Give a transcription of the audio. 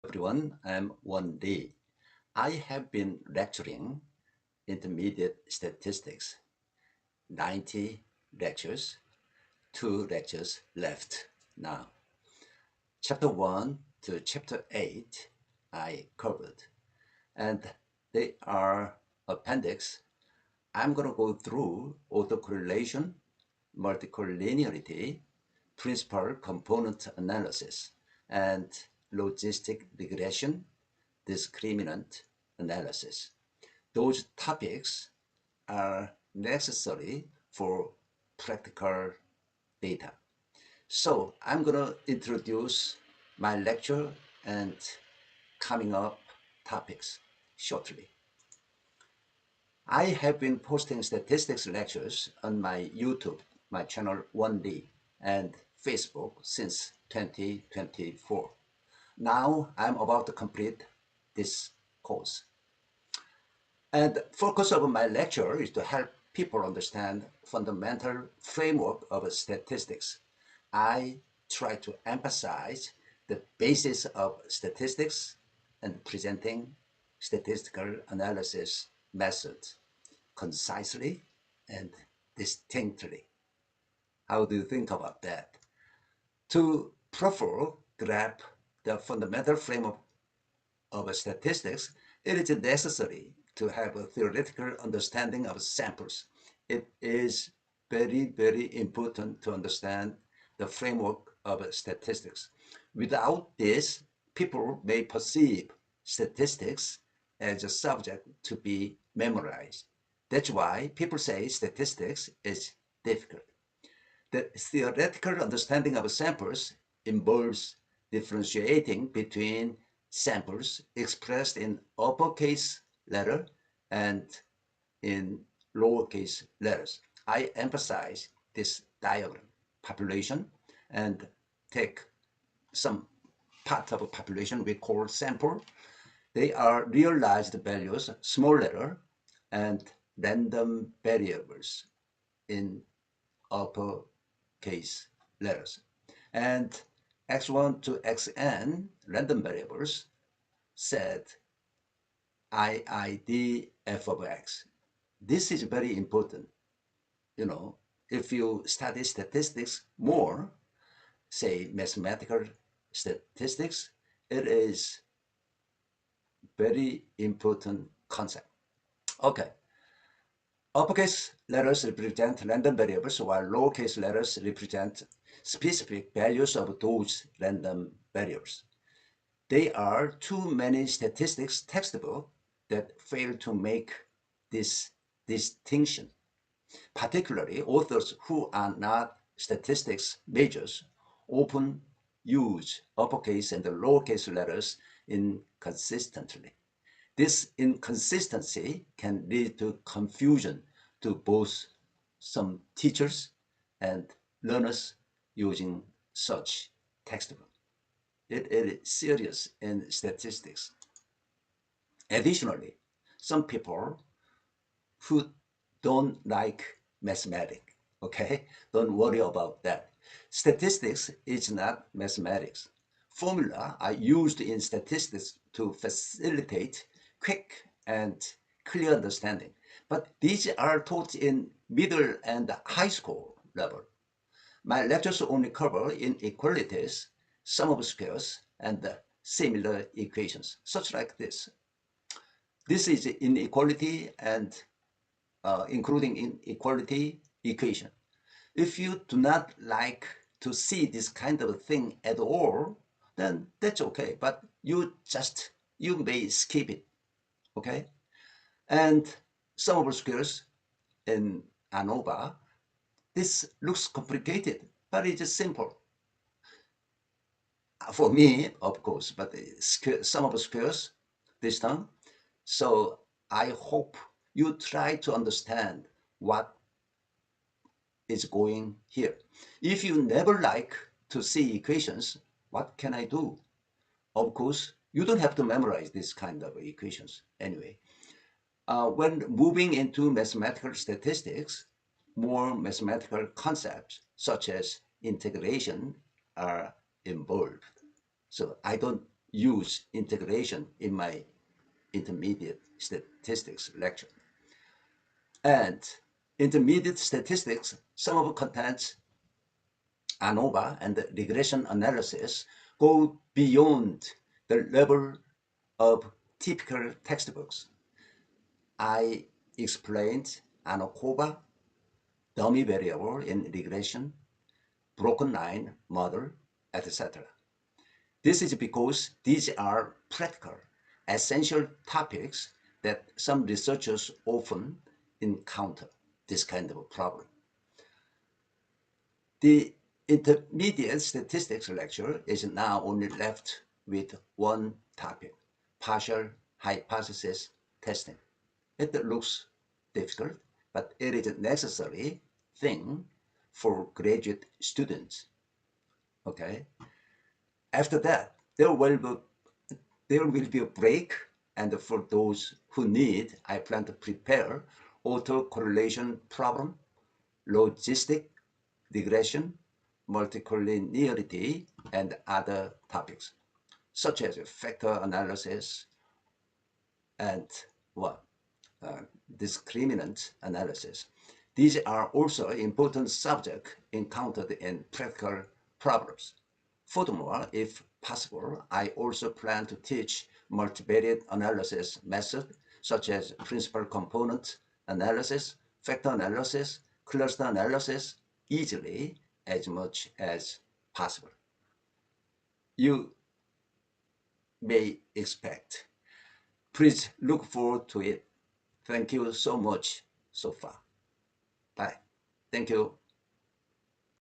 Everyone, I'm 1D. I have been lecturing intermediate statistics, 90 lectures, 2 lectures left now. Chapter 1 to Chapter 8 I covered, and they are appendix. I'm going to go through autocorrelation, multicollinearity, principal component analysis, and logistic regression, discriminant analysis. Those topics are necessary for practical data. So I'm going to introduce my lecture and coming up topics shortly. I have been posting statistics lectures on my YouTube, my channel 1D, and Facebook since 2024. Now I'm about to complete this course. And the focus of my lecture is to help people understand fundamental framework of statistics. I try to emphasize the basis of statistics and presenting statistical analysis methods concisely and distinctly. How do you think about that? To properly grasp the fundamental framework of statistics, it is necessary to have a theoretical understanding of samples. It is very important to understand the framework of statistics. Without this, people may perceive statistics as a subject to be memorized. That's why people say statistics is difficult. The theoretical understanding of samples involves differentiating between samples expressed in uppercase letter and in lowercase letters. I emphasize this diagram, population, and take some part of a population we call sample. They are realized values, small letter, and random variables in uppercase letters. And x1 to xn random variables set IID f of x. This is very important. You know, if you study statistics more, say mathematical statistics, it is very important concept. Okay. Uppercase letters represent random variables, while lowercase letters represent specific values of those random variables. There are too many statistics textbooks that fail to make this distinction. Particularly, authors who are not statistics majors often use uppercase and lowercase letters inconsistently. This inconsistency can lead to confusion to both some teachers and learners using such textbook. It is serious in statistics. Additionally, some people who don't like mathematics, okay, don't worry about that. Statistics is not mathematics. Formula are used in statistics to facilitate quick and clear understanding, but these are taught in middle and high school level. My lectures only cover inequalities, sum of squares, and similar equations, such like this. This is inequality and including inequality equation. If you do not like to see this kind of thing at all, then that's okay. But you may skip it, okay? And sum of squares in ANOVA, this looks complicated, but it is simple. For me, of course, but sum of squares this time. So I hope you try to understand what is going here. If you never like to see equations, what can I do? Of course, you don't have to memorize this kind of equations anyway. When moving into mathematical statistics, more mathematical concepts such as integration are involved. So I don't use integration in my intermediate statistics lecture. And intermediate statistics, some of the contents, ANOVA and the regression analysis, go beyond the level of typical textbooks. I explained ANOVA, dummy variable in regression, broken line model, etc. This is because these are practical, essential topics that some researchers often encounter this kind of a problem. The intermediate statistics lecture is now only left with one topic, partial hypothesis testing. It looks difficult, but it is a necessary thing for graduate students. Okay. After that, there will be a break, and for those who need, I plan to prepare autocorrelation problem, logistic regression, multicollinearity, and other topics, such as factor analysis and discriminant analysis. These are also important subjects encountered in practical problems. Furthermore, if possible, I also plan to teach multivariate analysis methods such as principal component analysis, factor analysis, cluster analysis easily as much as possible. You may expect. Please look forward to it. Thank you so much so far. Bye. Thank you.